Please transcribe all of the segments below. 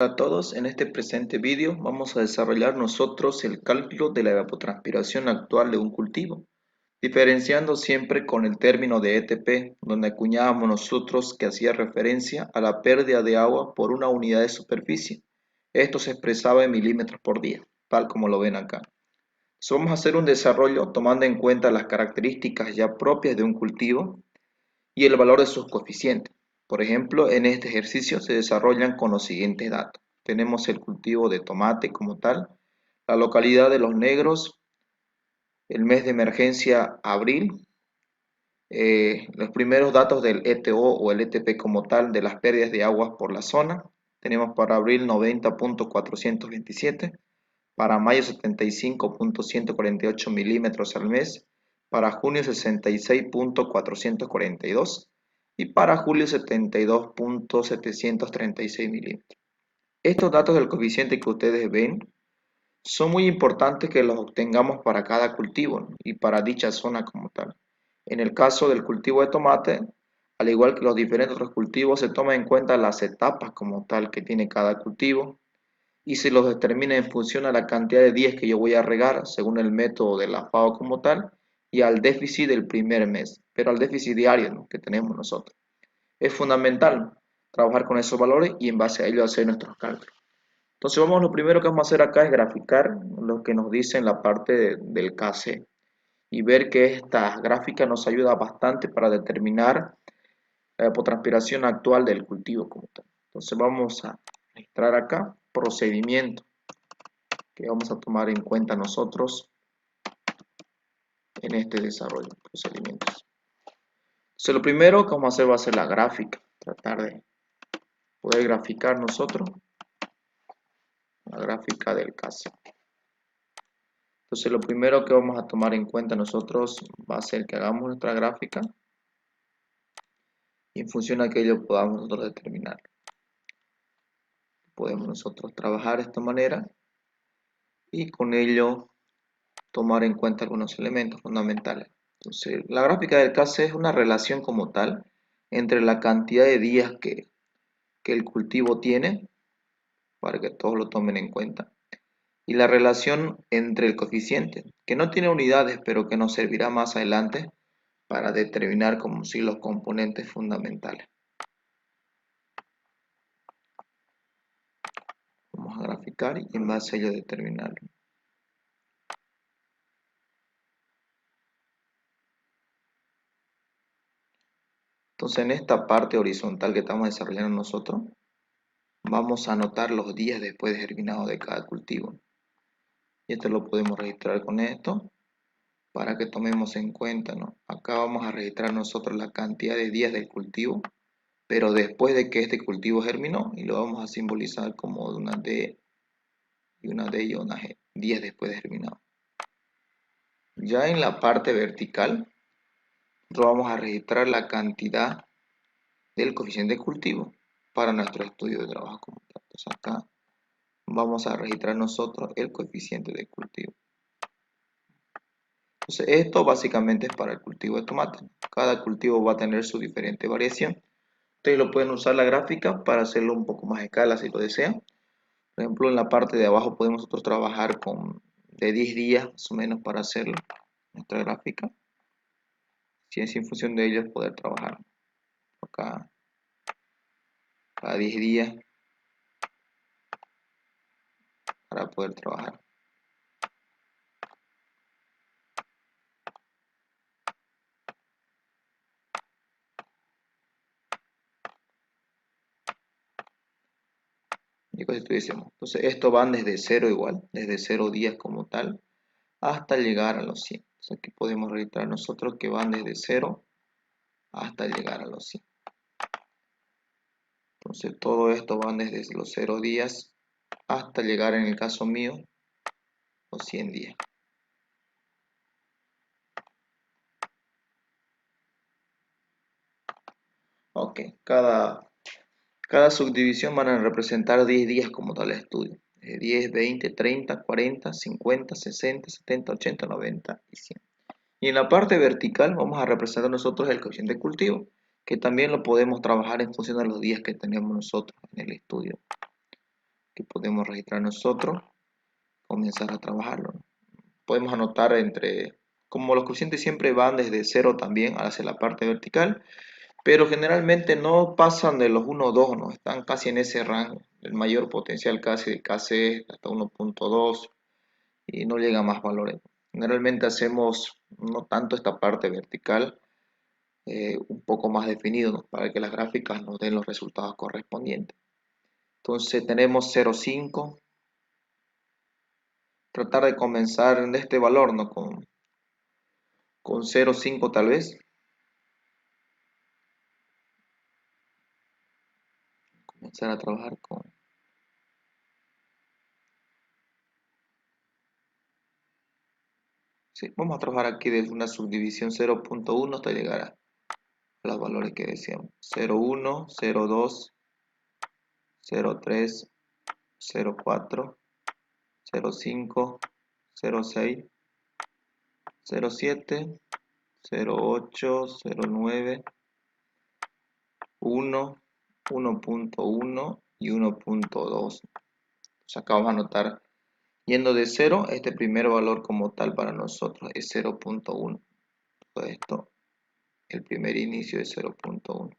Hola a todos, en este presente vídeo vamos a desarrollar nosotros el cálculo de la evapotranspiración actual de un cultivo, diferenciando siempre con el término de ETP, donde acuñábamos nosotros que hacía referencia a la pérdida de agua por una unidad de superficie. Esto se expresaba en milímetros por día, tal como lo ven acá. Vamos a hacer un desarrollo tomando en cuenta las características ya propias de un cultivo y el valor de sus coeficientes. Por ejemplo, en este ejercicio se desarrollan con los siguientes datos. Tenemos el cultivo de tomate como tal, la localidad de Los Negros, el mes de emergencia abril, los primeros datos del ETO o el ETP como tal de las pérdidas de aguas por la zona. Tenemos para abril 90.427, para mayo 75.148 milímetros al mes, para junio 66.442 y para julio 72.736 milímetros. Estos datos del coeficiente que ustedes ven son muy importantes que los obtengamos para cada cultivo, ¿no? Y para dicha zona como tal. En el caso del cultivo de tomate, al igual que los diferentes otros cultivos, se toma en cuenta las etapas como tal que tiene cada cultivo y se los determina en función a la cantidad de días que yo voy a regar según el método de la FAO como tal y al déficit del primer mes, pero al déficit diario, ¿no?, que tenemos nosotros. Es fundamental trabajar con esos valores y en base a ello hacer nuestros cálculos. Entonces lo primero que vamos a hacer acá es graficar lo que nos dice en la parte del KC y ver que esta gráfica nos ayuda bastante para determinar la evapotranspiración actual del cultivo como tal. Entonces vamos a registrar acá procedimiento que vamos a tomar en cuenta nosotros en este desarrollo de procedimientos. Entonces lo primero que vamos a hacer va a ser la gráfica, tratar de poder graficar nosotros la gráfica del caso. Entonces lo primero que vamos a tomar en cuenta nosotros va a ser que hagamos nuestra gráfica y en función a aquello podamos nosotros determinar. Podemos nosotros trabajar de esta manera y con ello tomar en cuenta algunos elementos fundamentales. Entonces, la gráfica del CASE es una relación como tal entre la cantidad de días que el cultivo tiene, para que todos lo tomen en cuenta, y la relación entre el coeficiente, que no tiene unidades, pero que nos servirá más adelante para determinar como si los componentes fundamentales. Vamos a graficar y en base a ello determinarlo. Entonces en esta parte horizontal que estamos desarrollando nosotros, vamos a anotar los días después de germinado de cada cultivo. Y esto lo podemos registrar con esto para que tomemos en cuenta, ¿no? Acá vamos a registrar nosotros la cantidad de días del cultivo, pero después de que este cultivo germinó, y lo vamos a simbolizar como una D y una D y una G, días después de germinado. Ya en la parte vertical, vamos a registrar la cantidad del coeficiente de cultivo para nuestro estudio de trabajo como tal. Entonces acá vamos a registrar nosotros el coeficiente de cultivo. Entonces esto básicamente es para el cultivo de tomate. Cada cultivo va a tener su diferente variación. Ustedes lo pueden usar la gráfica para hacerlo un poco más a escala si lo desean. Por ejemplo, en la parte de abajo podemos nosotros trabajar con de 10 días más o menos para hacerlo, nuestra gráfica. Si es en función de ellos poder trabajar acá cada 10 días para poder trabajar. Y pues estuviésemos. Entonces esto van desde 0 igual, desde 0 días como tal, hasta llegar a los 100. Entonces aquí podemos registrar nosotros que van desde 0 hasta llegar a los 100. Entonces todo esto van desde los 0 días hasta llegar, en el caso mío, los 100 días. Ok, cada subdivisión van a representar 10 días como tal de estudio. 10, 20, 30, 40, 50, 60, 70, 80, 90 y 100. Y en la parte vertical vamos a representar nosotros el coeficiente de cultivo, que también lo podemos trabajar en función de los días que tenemos nosotros en el estudio. que podemos registrar nosotros, comenzar a trabajarlo, ¿no? Podemos anotar como los coeficientes siempre van desde cero también hacia la parte vertical, pero generalmente no pasan de los 1 o 2, ¿no? Están casi en ese rango. El mayor potencial casi de KC hasta 1.2 y no llega a más valores. Generalmente hacemos no tanto esta parte vertical, un poco más definido, ¿no? Para que las gráficas nos den los resultados correspondientes. Entonces tenemos 0,5. Tratar de comenzar en este valor, ¿no? Con 0,5 tal vez. Comenzar a trabajar con... Sí, vamos a trabajar aquí desde una subdivisión 0.1 hasta llegar a los valores que decíamos. 0,1, 0,2, 0,3, 0,4, 0,5, 0,6, 0,7, 0,8, 0,9, 1, 1.1 y 1.2. Acá vamos a anotar, yendo de 0, este primer valor como tal para nosotros es 0.1. Todo esto, el primer inicio es 0.1.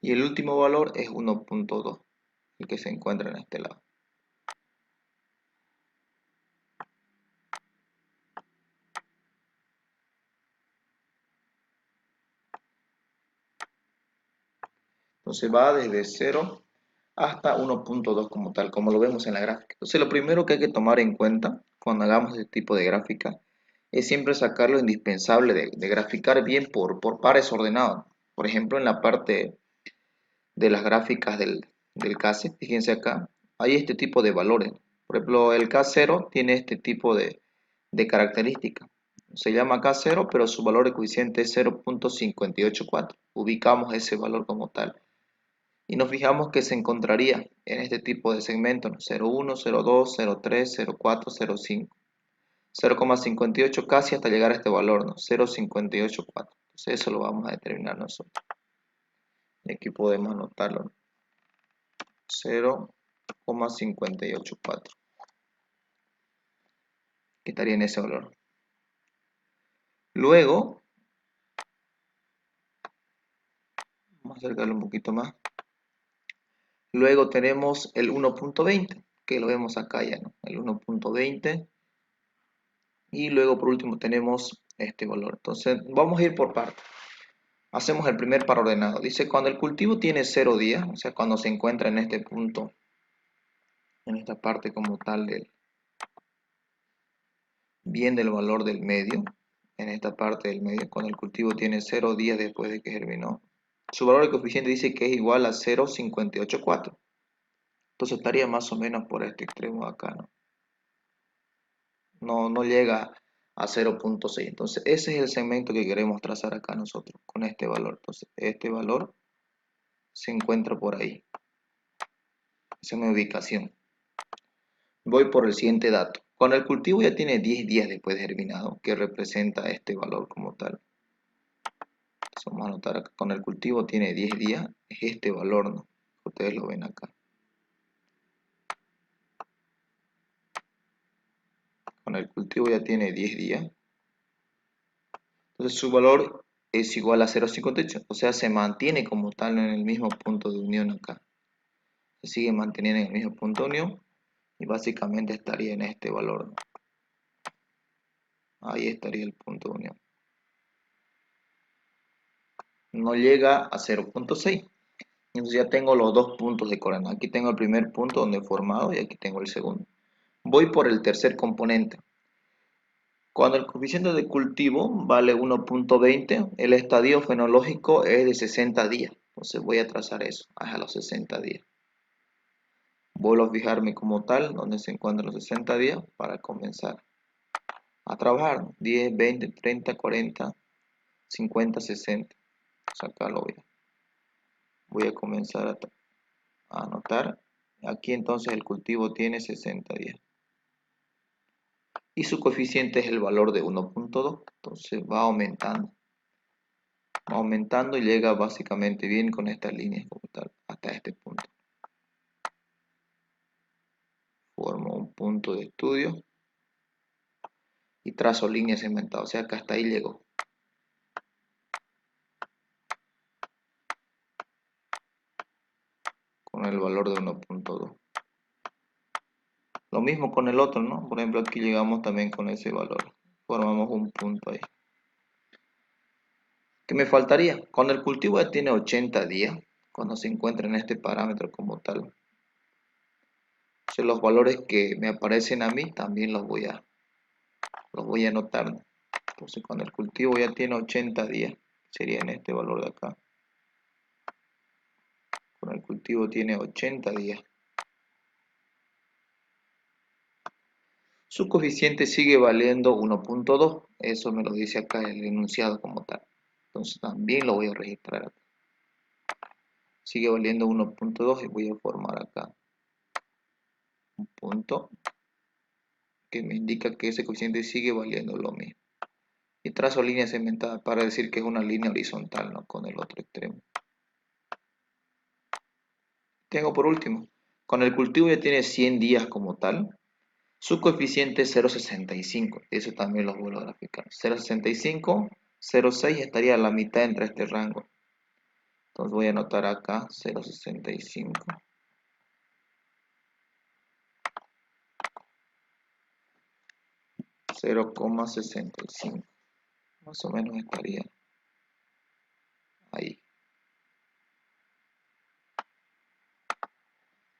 Y el último valor es 1.2, el que se encuentra en este lado. Entonces va desde 0 hasta 1.2 como tal, como lo vemos en la gráfica. Entonces lo primero que hay que tomar en cuenta cuando hagamos este tipo de gráfica es siempre sacar lo indispensable de graficar bien por pares ordenados. Por ejemplo, en la parte de las gráficas del CASE, fíjense acá, hay este tipo de valores. Por ejemplo, el K0 tiene este tipo de características. Se llama K0, pero su valor de coeficiente es 0.584. Ubicamos ese valor como tal. Y nos fijamos que se encontraría en este tipo de segmentos, ¿no? 0,1, 0,2, 0,3, 0,4, 0,5. 0,58 casi hasta llegar a este valor, ¿no? 0,584. Entonces eso lo vamos a determinar nosotros. Y aquí podemos anotarlo, ¿no? 0,584, que estaría en ese valor. Luego, vamos a acercarlo un poquito más. Luego tenemos el 1.20, que lo vemos acá ya, ¿no? El 1.20. Y luego por último tenemos este valor. Entonces vamos a ir por partes. Hacemos el primer par ordenado. Dice cuando el cultivo tiene 0 días, o sea, cuando se encuentra en este punto, en esta parte como tal bien del valor del medio, en esta parte del medio, cuando el cultivo tiene 0 días después de que germinó, su valor de coeficiente dice que es igual a 0,584. Entonces estaría más o menos por este extremo de acá, ¿no? No llega a 0.6. Entonces ese es el segmento que queremos trazar acá nosotros, con este valor. Entonces este valor se encuentra por ahí. Esa es mi ubicación. Voy por el siguiente dato. Cuando el cultivo ya tiene 10 días después de germinado, que representa este valor como tal. Entonces vamos a anotar acá, cuando el cultivo tiene 10 días, es este valor, ¿no? Ustedes lo ven acá. Cuando el cultivo ya tiene 10 días, entonces su valor es igual a 0,58. O sea, se mantiene como tal en el mismo punto de unión acá. Se sigue manteniendo en el mismo punto de unión y básicamente estaría en este valor, ¿no? Ahí estaría el punto de unión. No llega a 0.6. Entonces ya tengo los dos puntos de coordenada. Aquí tengo el primer punto donde he formado y aquí tengo el segundo. Voy por el tercer componente. Cuando el coeficiente de cultivo vale 1.20, el estadio fenológico es de 60 días. Entonces voy a trazar eso a los 60 días. Vuelvo a fijarme como tal, donde se encuentran los 60 días para comenzar a trabajar. 10, 20, 30, 40, 50, 60. Entonces acá lo voy a comenzar a anotar. Aquí entonces el cultivo tiene 60 días. Y su coeficiente es el valor de 1.2. Entonces va aumentando. aumentando y llega básicamente bien con estas líneas como tal, hasta este punto. Formo un punto de estudio y trazo líneas segmentadas, o sea que hasta ahí llegó. Con el valor de 1.2. Lo mismo con el otro, ¿no? Por ejemplo, aquí llegamos también con ese valor. Formamos un punto ahí. ¿Qué me faltaría? Cuando el cultivo ya tiene 80 días, cuando se encuentra en este parámetro como tal, entonces los valores que me aparecen a mí también los voy a anotar. Entonces cuando el cultivo ya tiene 80 días, sería en este valor de acá. Cuando el cultivo tiene 80 días, su coeficiente sigue valiendo 1.2. Eso me lo dice acá el enunciado como tal. Entonces también lo voy a registrar acá. Sigue valiendo 1.2 y voy a formar acá un punto que me indica que ese coeficiente sigue valiendo lo mismo. Y trazo línea segmentada para decir que es una línea horizontal, ¿no? Con el otro extremo. Tengo por último, con el cultivo ya tiene 100 días como tal, su coeficiente es 0.65, eso también lo vuelvo a graficar. 0.65, 0.6 estaría a la mitad entre este rango. Entonces voy a anotar acá 0.65. 0,65. Más o menos estaría ahí.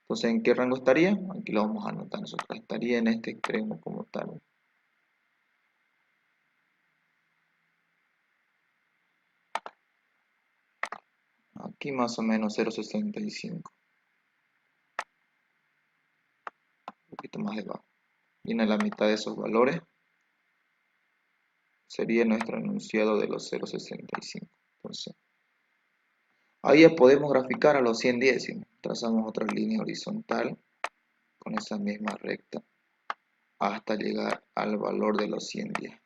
Entonces, ¿en qué rango estaría? Aquí lo vamos a anotar nosotros. Estaría en este extremo como tal. Aquí más o menos 0.65. Un poquito más debajo. Y en la mitad de esos valores sería nuestro enunciado de los 0.65. Entonces, ahí ya podemos graficar a los 100 décimos. Trazamos otra línea horizontal con esa misma recta hasta llegar al valor de los 100 días.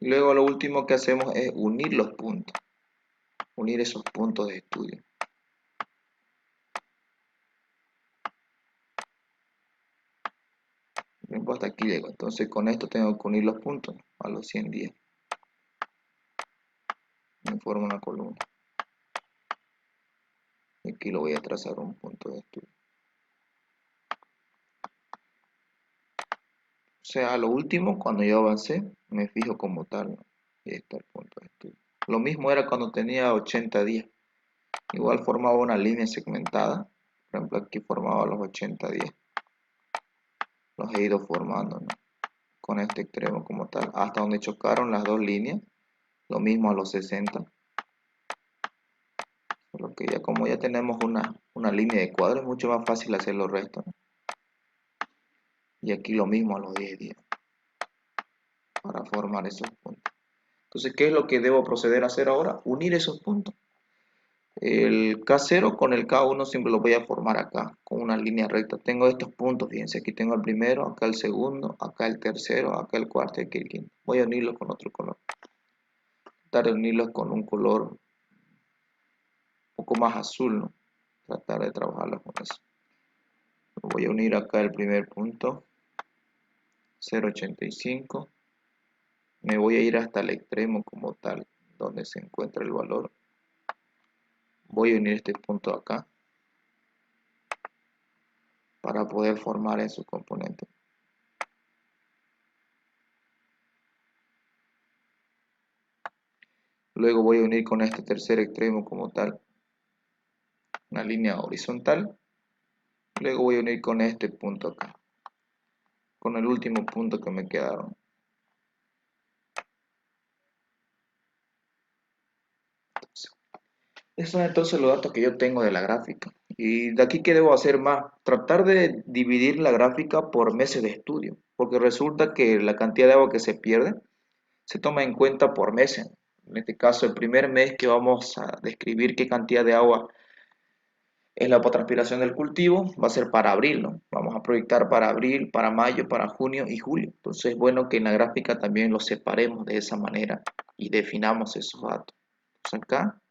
Y luego lo último que hacemos es unir los puntos, unir esos puntos de estudio. Hasta aquí llego, entonces con esto tengo que unir los puntos a los 100 días. Me forma una columna. Y aquí lo voy a trazar un punto de estudio. O sea, a lo último, cuando yo avancé, me fijo como tal, ¿no? Y ahí está el punto de estudio. Lo mismo era cuando tenía 80 días. Igual formaba una línea segmentada. Por ejemplo, aquí formaba los 80 días. Los he ido formando, ¿no? Con este extremo como tal, hasta donde chocaron las dos líneas. Lo mismo a los 60. Solo que ya como ya tenemos una línea de cuadros, es mucho más fácil hacer los restos, ¿no? Y aquí lo mismo a los 10 días. Para formar esos puntos. Entonces, ¿qué es lo que debo proceder a hacer ahora? Unir esos puntos. El K0 con el K1 siempre lo voy a formar acá, con una línea recta. Tengo estos puntos, fíjense, aquí tengo el primero, acá el segundo, acá el tercero, acá el cuarto y aquí el quinto. Voy a unirlos con otro color. Tratar de unirlos con un color un poco más azul, ¿no? Tratar de trabajarlos con eso. Voy a unir acá el primer punto, 0.85. Me voy a ir hasta el extremo como tal, donde se encuentra el valor. Voy a unir este punto acá para poder formar en su componente. Luego voy a unir con este tercer extremo como tal, una línea horizontal. Luego voy a unir con este punto acá, con el último punto que me quedaron. Esos son entonces los datos que yo tengo de la gráfica. Y de aquí, ¿qué debo hacer más? Tratar de dividir la gráfica por meses de estudio, porque resulta que la cantidad de agua que se pierde se toma en cuenta por meses. En este caso, el primer mes que vamos a describir qué cantidad de agua Es la evapotranspiración del cultivo, va a ser para abril, ¿no? Vamos a proyectar para abril, para mayo, para junio y julio. Entonces es bueno que en la gráfica también los separemos de esa manera y definamos esos datos. Entonces acá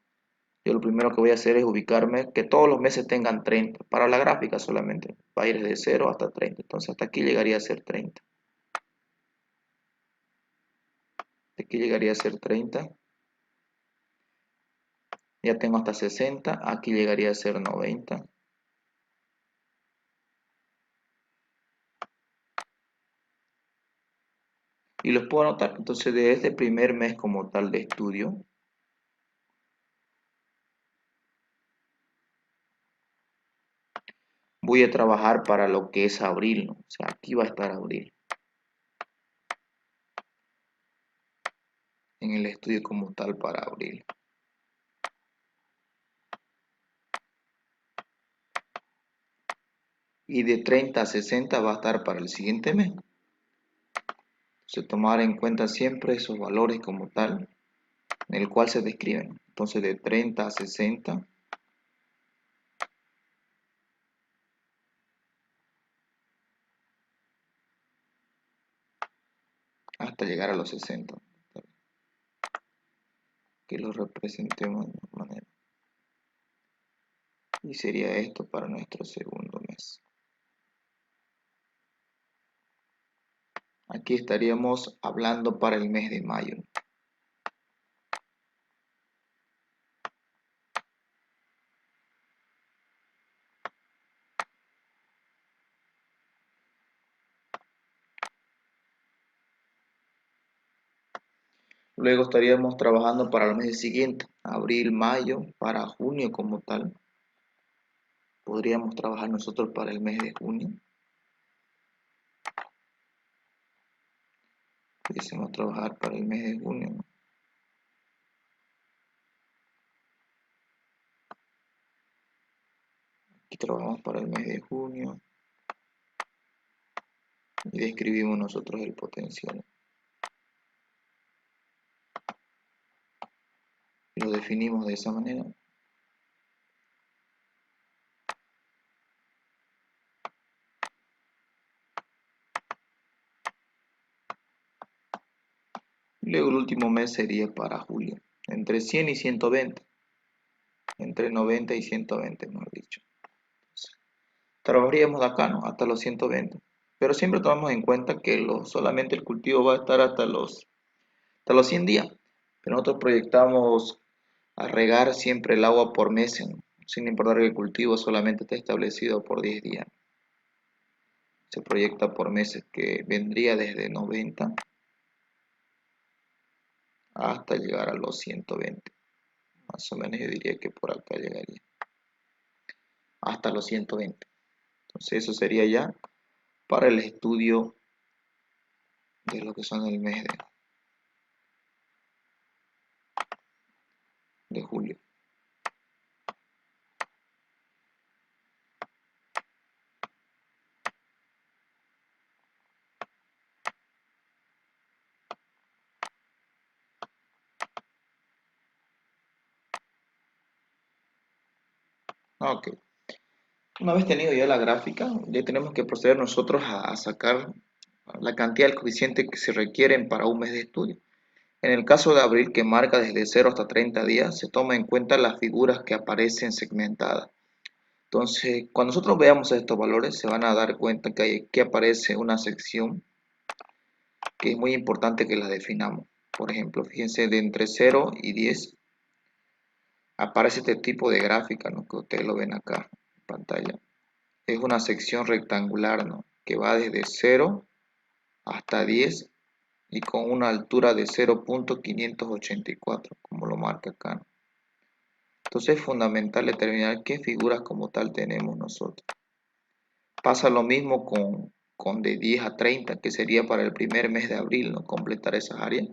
yo lo primero que voy a hacer es ubicarme que todos los meses tengan 30. Para la gráfica solamente, va a ir desde 0 hasta 30. Entonces hasta aquí llegaría a ser 30. De aquí llegaría a ser 30. Ya tengo hasta 60. Aquí llegaría a ser 90. Y los puedo anotar. Entonces de este primer mes como tal de estudio, voy a trabajar para lo que es abril, ¿no? O sea, aquí va a estar abril. En el estudio como tal para abril. Y de 30 a 60 va a estar para el siguiente mes. Entonces tomar en cuenta siempre esos valores como tal, en el cual se describen. Entonces de 30 a 60 hasta llegar a los 60. Que lo representemos de una manera. Y sería esto para nuestro segundo mes. Aquí estaríamos hablando para el mes de mayo. Luego estaríamos trabajando para el mes siguiente, abril, mayo, para junio como tal. Podríamos trabajar nosotros para el mes de junio. Pudiésemos trabajar para el mes de junio, ¿no? Aquí trabajamos para el mes de junio y describimos nosotros el potencial. Lo definimos de esa manera. Luego el último mes sería para julio, entre 100 y 120, entre 90 y 120, mejor dicho. Trabajaríamos de acá, ¿no? Hasta los 120, pero siempre tomamos en cuenta que solamente el cultivo va a estar hasta los 100 días, pero nosotros proyectamos a regar siempre el agua por mes, ¿no? Sin importar que el cultivo solamente esté establecido por 10 días. Se proyecta por meses, que vendría desde 90 hasta llegar a los 120. Más o menos yo diría que por acá llegaría hasta los 120. Entonces eso sería ya para el estudio de lo que son el mes de julio. Ok. Una vez tenido ya la gráfica, ya tenemos que proceder nosotros a sacar la cantidad del coeficiente que se requieren para un mes de estudio. En el caso de abril, que marca desde 0 hasta 30 días, se toma en cuenta las figuras que aparecen segmentadas. Entonces, cuando nosotros veamos estos valores, se van a dar cuenta que aquí aparece una sección que es muy importante que la definamos. Por ejemplo, fíjense, de entre 0 y 10 aparece este tipo de gráfica, ¿no? Que ustedes lo ven acá en pantalla. Es una sección rectangular, ¿no? Que va desde 0 hasta 10 y con una altura de 0.584, como lo marca acá, ¿no? Entonces es fundamental determinar qué figuras como tal tenemos nosotros. Pasa lo mismo con de 10 a 30, que sería para el primer mes de abril, ¿no? Completar esas áreas.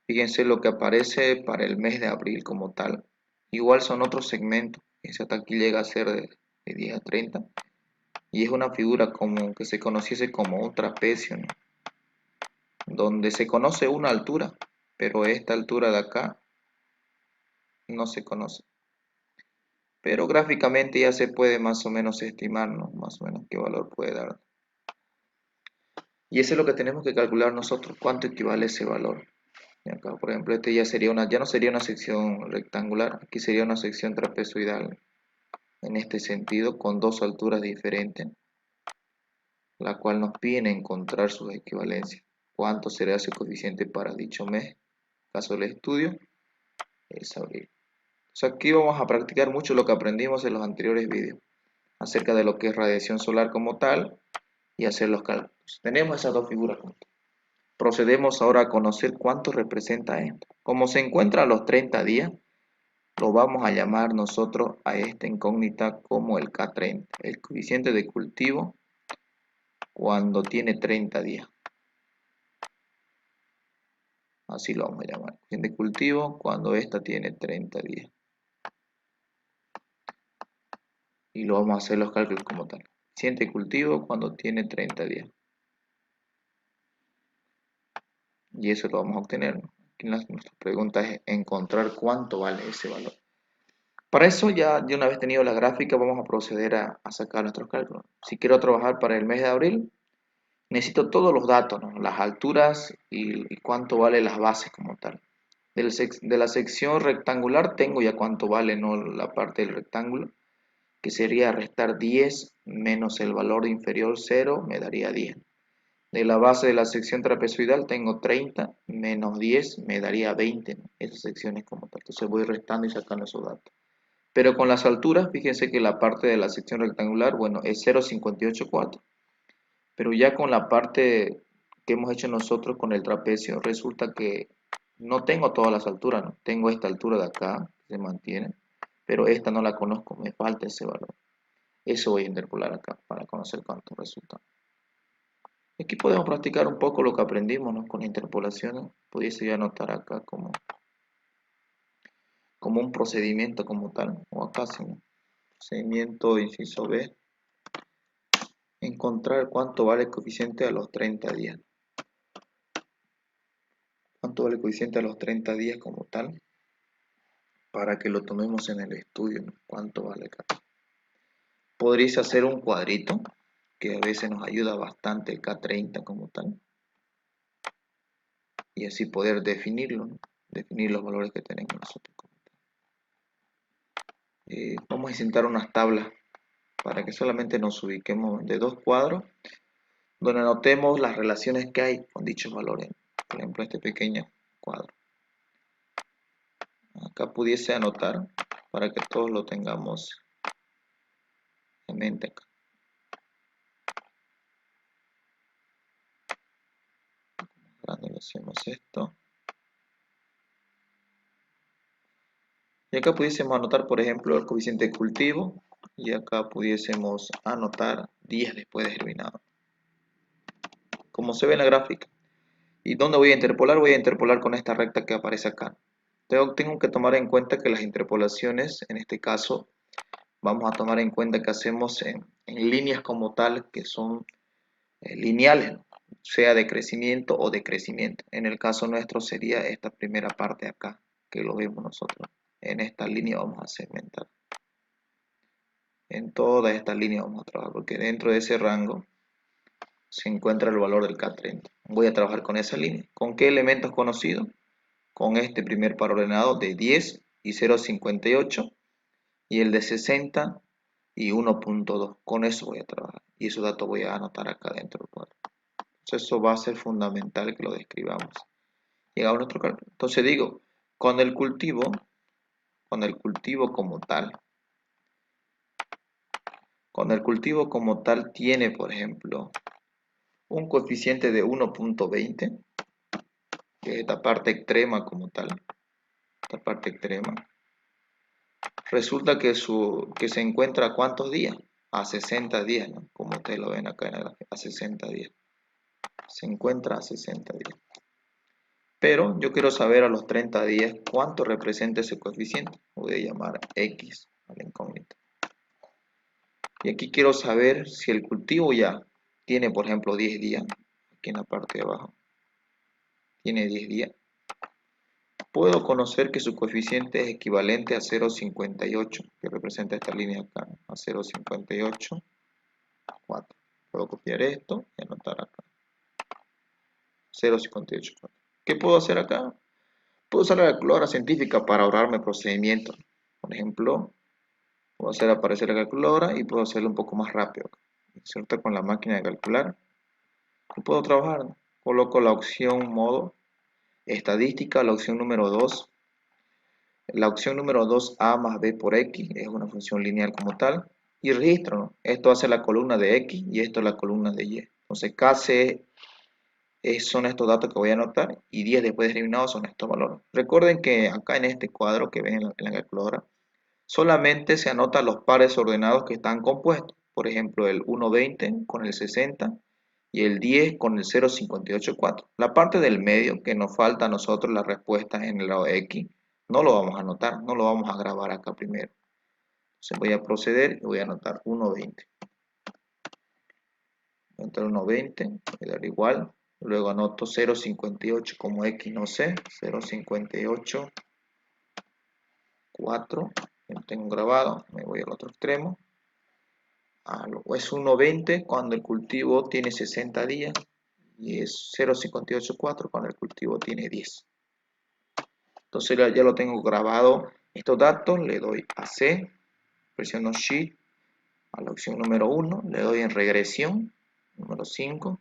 Fíjense lo que aparece para el mes de abril como tal. Igual son otros segmentos. Ese hasta aquí llega a ser de 10 a 30. Y es una figura como que se conociese como un trapecio, ¿no? Donde se conoce una altura, pero esta altura de acá no se conoce. pero gráficamente ya se puede más o menos estimar, ¿no? Más o menos qué valor puede dar. Y eso es lo que tenemos que calcular nosotros, cuánto equivale ese valor. Y acá, por ejemplo, este ya sería ya no sería una sección rectangular, aquí sería una sección trapezoidal, en este sentido, con dos alturas diferentes, la cual nos pide encontrar sus equivalencias. ¿Cuánto será ese coeficiente para dicho mes? Caso del estudio, es abril. Entonces aquí vamos a practicar mucho lo que aprendimos en los anteriores vídeos, acerca de lo que es radiación solar como tal, y hacer los cálculos. Tenemos esas dos figuras juntas. Procedemos ahora a conocer cuánto representa esto. Como se encuentra a los 30 días, lo vamos a llamar nosotros a esta incógnita como el K30, el coeficiente de cultivo cuando tiene 30 días. Así lo vamos a llamar, coeficiente de cultivo cuando esta tiene 30 días. Y lo vamos a hacer los cálculos como tal. Coeficiente de cultivo cuando tiene 30 días. Y eso lo vamos a obtener, ¿no? Aquí nuestra pregunta es encontrar cuánto vale ese valor. Para eso, ya de una vez tenido la gráfica, vamos a proceder a sacar nuestros cálculos. Si quiero trabajar para el mes de abril, necesito todos los datos, ¿no? Las alturas y cuánto vale las bases como tal. De la sección rectangular tengo ya cuánto vale, ¿no? La parte del rectángulo, que sería restar 10 menos el valor inferior 0, me daría 10. De la base de la sección trapezoidal tengo 30 menos 10 me daría 20, ¿no? Esas secciones como tal. Entonces voy restando y sacando esos datos. Pero con las alturas, fíjense que la parte de la sección rectangular, bueno, es 0,584. Pero ya con la parte que hemos hecho nosotros con el trapecio, resulta que no tengo todas las alturas, ¿no? Tengo esta altura de acá, que se mantiene, pero esta no la conozco, me falta ese valor. Eso voy a interpolar acá para conocer cuánto resulta. Aquí podemos practicar un poco lo que aprendimos, ¿no? Con interpolaciones. Pudiese yo anotar acá como un procedimiento como tal, o acá sí, ¿no? Procedimiento inciso B. Encontrar cuánto vale el coeficiente a los 30 días. ¿Cuánto vale el coeficiente a los 30 días como tal? Para que lo tomemos en el estudio, ¿no? ¿Cuánto vale acá? Podréis hacer un cuadrito, que a veces nos ayuda bastante el K30 como tal. Y así poder definirlo, ¿no? Definir los valores que tenemos nosotros. Vamos a insertar unas tablas para que solamente nos ubiquemos de dos cuadros, donde anotemos las relaciones que hay con dichos valores. Por ejemplo, este pequeño cuadro. Acá pudiese anotar para que todos lo tengamos en mente acá. Grande, hacemos esto. Y acá pudiésemos anotar, por ejemplo, el coeficiente de cultivo. Y acá pudiésemos anotar días después de germinado. Como se ve en la gráfica. ¿Y dónde voy a interpolar? Voy a interpolar con esta recta que aparece acá. Tengo que tomar en cuenta que las interpolaciones, en este caso, vamos a tomar en cuenta que hacemos en líneas como tal, que son lineales, ¿no? Sea de crecimiento o de crecimiento. En el caso nuestro sería esta primera parte de acá, que lo vemos nosotros. En esta línea vamos a segmentar. En toda esta línea vamos a trabajar, porque dentro de ese rango se encuentra el valor del K30. Voy a trabajar con esa línea. ¿Con qué elementos conocidos? Con este primer par ordenado de 10 y 0,58 y el de 60 y 1,2. Con eso voy a trabajar y esos datos voy a anotar acá dentro del cuadro. Entonces eso va a ser fundamental que lo describamos. Llegamos a nuestro cálculo. Entonces digo, con el cultivo como tal, tiene, por ejemplo, un coeficiente de 1,20, que es esta parte extrema como tal, esta parte extrema. Resulta que se encuentra a ¿cuántos días? A 60 días, ¿no? Como ustedes lo ven acá en la gráfica, a 60 días. Se encuentra a 60 días. Pero yo quiero saber a los 30 días cuánto representa ese coeficiente. Voy a llamar X a la incógnita. Y aquí quiero saber si el cultivo ya tiene, por ejemplo, 10 días. Aquí en la parte de abajo. Tiene 10 días. puedo conocer que su coeficiente es equivalente a 0,58, que representa esta línea acá, a 0,58, 4. Puedo copiar esto y anotar acá, 0,58, 4. ¿Qué puedo hacer acá? Puedo usar la calculadora científica para ahorrarme procedimientos. Por ejemplo, puedo hacer aparecer la calculadora y puedo hacerlo un poco más rápido. Inserto con la máquina de calcular y puedo trabajar. Coloco la opción modo estadística, la opción número 2. La opción número 2a más b por x es una función lineal como tal. Y registro, ¿no? Esto hace la columna de x y esto la columna de y. Entonces KC son estos datos que voy a anotar y 10 después de eliminado son estos valores. Recuerden que acá en este cuadro que ven en la calculadora solamente se anotan los pares ordenados que están compuestos. Por ejemplo, el 1,20 con el 60 y el 10 con el 0,584. La parte del medio que nos falta a nosotros la respuesta en el lado X, no lo vamos a anotar, no lo vamos a grabar acá primero. Entonces voy a proceder y voy a anotar 1,20. Voy a anotar 1,20, voy a dar igual. Luego anoto 0,58 como X, no sé, 0,58, 4, lo tengo grabado, me voy al otro extremo. Es 1,20 cuando el cultivo tiene 60 días y es 0,584 cuando el cultivo tiene 10. Entonces ya lo tengo grabado estos datos, le doy a C, presiono Shift, a la opción número 1, le doy en regresión, número 5,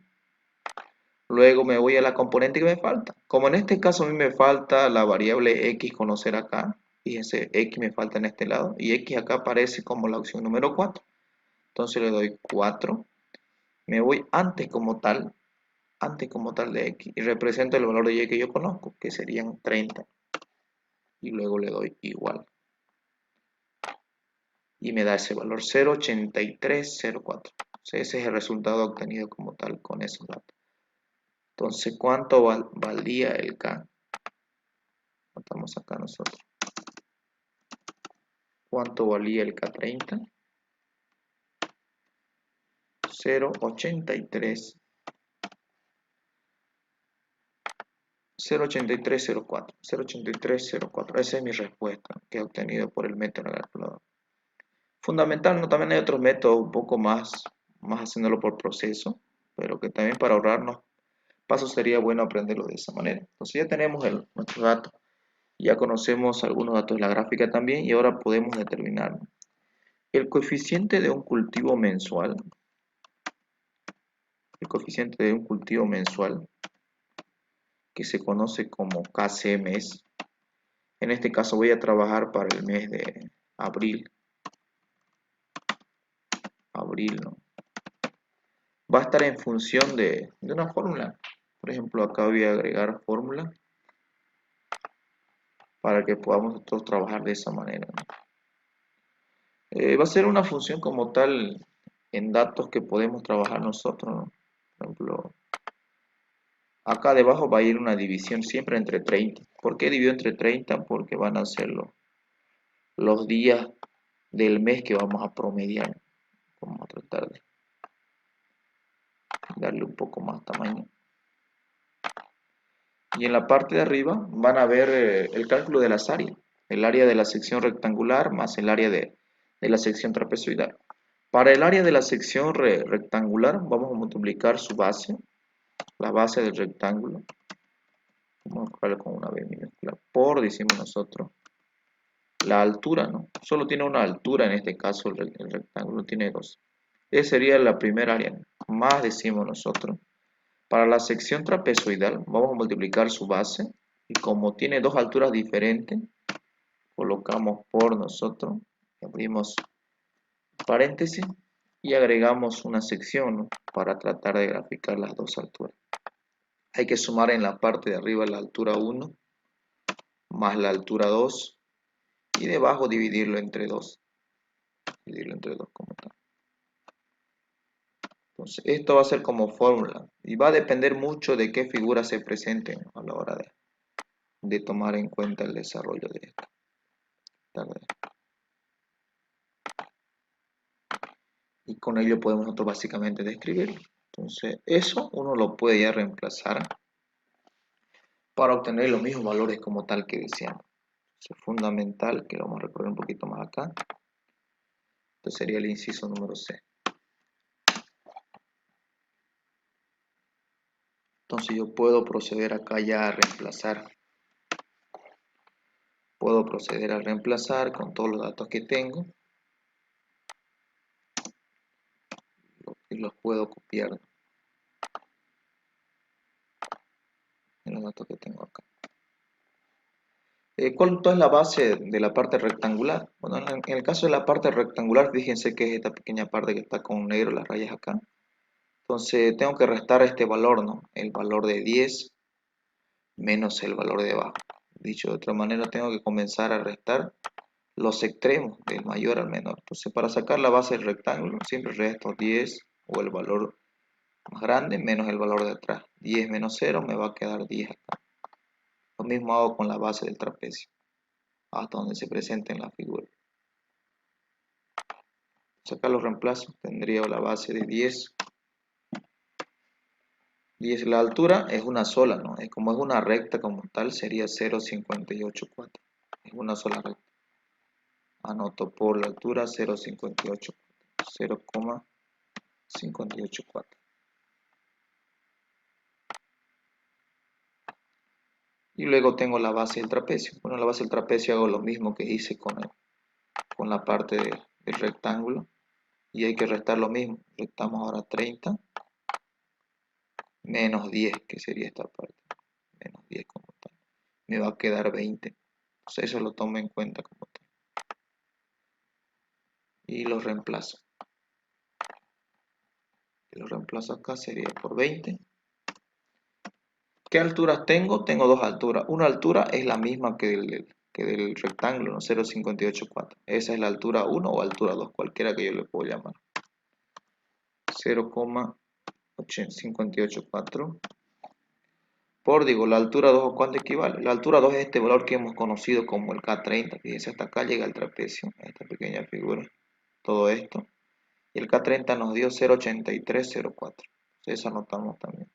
luego me voy a la componente que me falta. Como en este caso a mí me falta la variable X conocer acá, fíjense, X me falta en este lado y X acá aparece como la opción número 4. Entonces le doy 4, me voy antes como tal de X y represento el valor de Y que yo conozco, que serían 30. Y luego le doy igual. Y me da ese valor 0,8304. Ese es el resultado obtenido como tal con esos datos. Entonces, ¿cuánto valía el K? Notamos acá nosotros. ¿Cuánto valía el K30? 0,83. 0,8304. 0,8304. Esa es mi respuesta que he obtenido por el método de calculador. Fundamental, ¿no? También hay otros métodos un poco más haciéndolo por proceso, pero que también para ahorrarnos pasos sería bueno aprenderlo de esa manera. Entonces ya tenemos nuestro dato, ya conocemos algunos datos de la gráfica también y ahora podemos determinar el coeficiente de un cultivo mensual. El coeficiente de un cultivo mensual que se conoce como KCMS. En este caso voy a trabajar para el mes de abril. ¿No? Va a estar en función de una fórmula. Por ejemplo, acá voy a agregar fórmula para que podamos nosotros trabajar de esa manera, ¿no? Va a ser una función como tal en datos que podemos trabajar nosotros, ¿no? Por ejemplo, acá debajo va a ir una división siempre entre 30. ¿Por qué divido entre 30? Porque van a ser los días del mes que vamos a promediar. Vamos a tratar de darle un poco más tamaño. Y en la parte de arriba van a ver el cálculo de las áreas. El área de la sección rectangular más el área de la sección trapezoidal. Para el área de la sección rectangular vamos a multiplicar su base, la base del rectángulo. Vamos a colocarlo con una B minúscula por, decimos nosotros, la altura, ¿no? Solo tiene una altura en este caso, el rectángulo tiene dos. Esa sería la primera área, más decimos nosotros. Para la sección trapezoidal vamos a multiplicar su base y como tiene dos alturas diferentes, colocamos por nosotros, abrimos paréntesis y agregamos una sección, ¿no? Para tratar de graficar las dos alturas. Hay que sumar en la parte de arriba la altura 1 más la altura 2 y debajo dividirlo entre 2. Dividirlo entre 2 como tal. Entonces, esto va a ser como fórmula y va a depender mucho de qué figuras se presenten a la hora de tomar en cuenta el desarrollo de esto. Y con ello podemos nosotros básicamente describirlo. Entonces, eso uno lo puede ya reemplazar para obtener los mismos valores como tal que deseamos. Eso es fundamental, que lo vamos a recorrer un poquito más acá. Esto sería el inciso número C. Entonces yo puedo proceder acá ya a reemplazar. Puedo proceder a reemplazar con todos los datos que tengo. Y los puedo copiar en los datos que tengo acá. ¿Cuál es la base de la parte rectangular? Bueno, en el caso de la parte rectangular, fíjense que es esta pequeña parte que está con negro, las rayas acá. Entonces tengo que restar este valor, ¿no? El valor de 10 menos el valor de abajo. Dicho de otra manera, tengo que comenzar a restar los extremos del mayor al menor. Entonces para sacar la base del rectángulo, siempre resto 10 o el valor más grande menos el valor de atrás. 10 menos 0 me va a quedar 10 acá. Lo mismo hago con la base del trapecio, hasta donde se presente en la figura. Acá los reemplazo, tendría la base de 10. 10, la altura es una sola, ¿no? Como es una recta como tal, sería 0,584. Es una sola recta. Anoto por la altura 0,584. 0,584. Y luego tengo la base del trapecio. Bueno, la base del trapecio hago lo mismo que hice con la parte del rectángulo. Y hay que restar lo mismo. Restamos ahora 30 menos 10, que sería esta parte. Menos 10 como tal. Me va a quedar 20. Entonces eso lo tomo en cuenta como tal. Y lo reemplazo. Y lo reemplazo acá, sería por 20. ¿Qué alturas tengo? Tengo dos alturas. Una altura es la misma que del rectángulo, ¿no? 0,584. Esa es la altura 1 o altura 2, cualquiera que yo le puedo llamar. 0,584 por, digo, la altura 2, ¿cuánto equivale? La altura 2 es este valor que hemos conocido como el K30. Fíjense, hasta acá llega el trapecio, esta pequeña figura, todo esto. Y el K30 nos dio 0,8304. Eso anotamos también.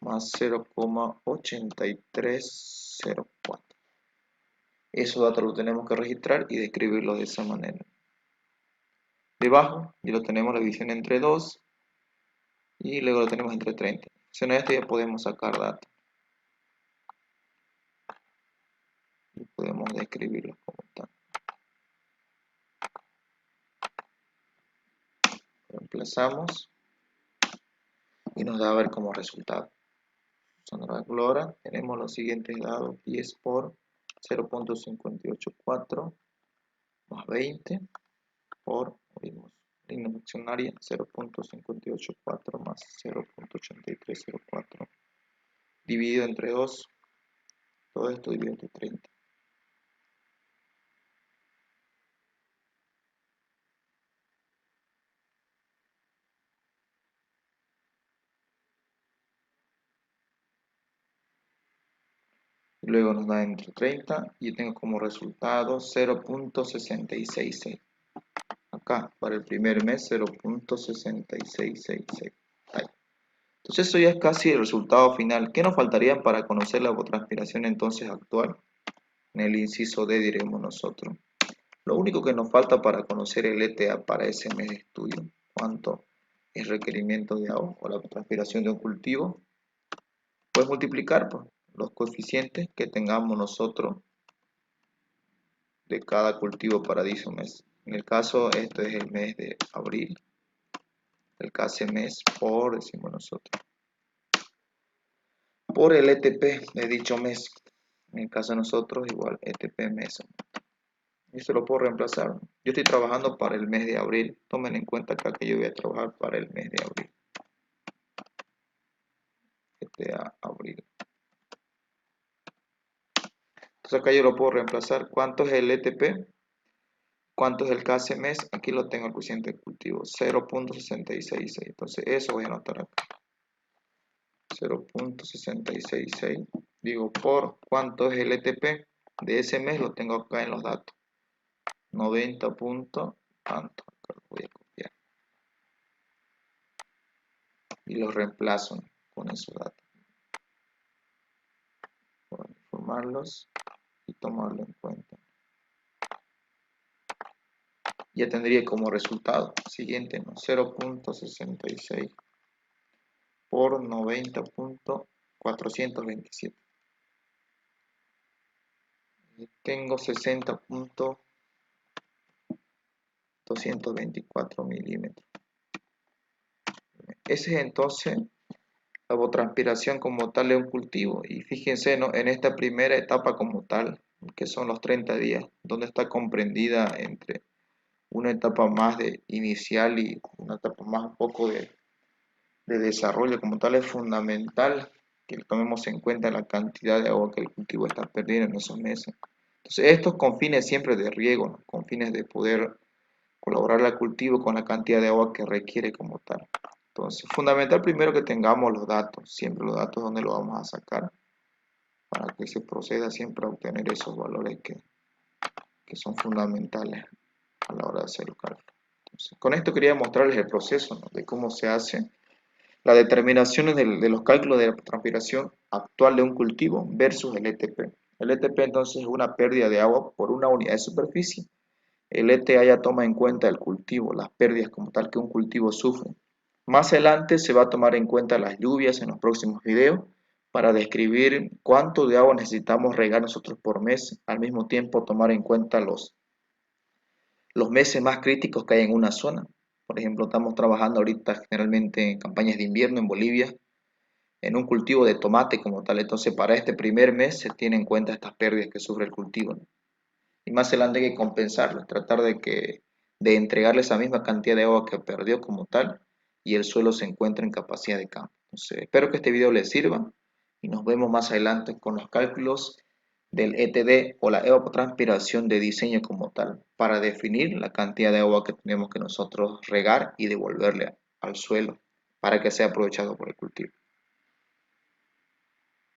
Más 0,8304. Esos datos los tenemos que registrar y describirlos de esa manera. Debajo ya lo tenemos la división entre 2 y luego lo tenemos entre 30. Si no, esto ya podemos sacar datos y podemos describirlos como tal. Reemplazamos y nos da a ver como resultado. Usando la calculadora tenemos los siguientes dados: 10 por 0,584 más 20 por, línea fraccionaria, 0,584 más 0,8304 dividido entre 2, todo esto dividido entre 30. Luego nos da entre 30 y tengo como resultado 0,6666. Acá, para el primer mes, 0,6666. Ahí. Entonces eso ya es casi el resultado final. ¿Qué nos faltaría para conocer la evapotranspiración entonces actual? En el inciso D diremos nosotros. Lo único que nos falta para conocer el ETA para ese mes de estudio, cuánto es requerimiento de agua o la transpiración de un cultivo, pues multiplicar por los coeficientes que tengamos nosotros de cada cultivo para dicho mes. En el caso, esto es el mes de abril, el caso mes por, decimos nosotros, por el ETP de dicho mes. En el caso de nosotros, igual ETP mes. Esto lo puedo reemplazar. Yo estoy trabajando para el mes de abril. Tomen en cuenta acá que yo voy a trabajar para el mes de abril. ETA abril. Entonces acá yo lo puedo reemplazar. ¿Cuánto es el ETP? ¿Cuánto es el KC mes? Aquí lo tengo el coeficiente de cultivo. 0,666. Entonces eso voy a anotar acá. 0,666. Digo por cuánto es el ETP de ese mes, lo tengo acá en los datos. 90 punto tanto. Acá lo voy a copiar. Y los reemplazo con esos datos. sumarlos y tomarlo en cuenta. Ya tendría como resultado siguiente, ¿no? 0.66 por 90.427. Tengo 60.224 milímetros. Ese es entonces la evapotranspiración como tal de un cultivo. Y fíjense, ¿no? En esta primera etapa como tal, que son los 30 días, donde está comprendida entre una etapa más de inicial y una etapa más un poco de desarrollo como tal, es fundamental que tomemos en cuenta la cantidad de agua que el cultivo está perdiendo en esos meses. Entonces, estos con fines siempre de riego, ¿no? Con fines de poder colaborar al cultivo con la cantidad de agua que requiere como tal. Entonces, fundamental primero que tengamos los datos, siempre los datos donde lo vamos a sacar, para que se proceda siempre a obtener esos valores que son fundamentales a la hora de hacer el cálculo. Entonces, con esto quería mostrarles el proceso, ¿no? De cómo se hace la determinación de los cálculos de la transpiración actual de un cultivo versus el ETP. El ETP entonces es una pérdida de agua por una unidad de superficie. El ETA ya toma en cuenta el cultivo, las pérdidas como tal que un cultivo sufre. Más adelante se va a tomar en cuenta las lluvias en los próximos videos para describir cuánto de agua necesitamos regar nosotros por mes, al mismo tiempo tomar en cuenta los meses más críticos que hay en una zona. Por ejemplo, estamos trabajando ahorita generalmente en campañas de invierno en Bolivia, en un cultivo de tomate como tal. Entonces, para este primer mes se tiene en cuenta estas pérdidas que sufre el cultivo, ¿no? Y más adelante hay que compensarlas, tratar de entregarle esa misma cantidad de agua que perdió como tal y el suelo se encuentra en capacidad de campo. Entonces, espero que este video les sirva y nos vemos más adelante con los cálculos del ETD o la evapotranspiración de diseño como tal para definir la cantidad de agua que tenemos que nosotros regar y devolverle al suelo para que sea aprovechado por el cultivo.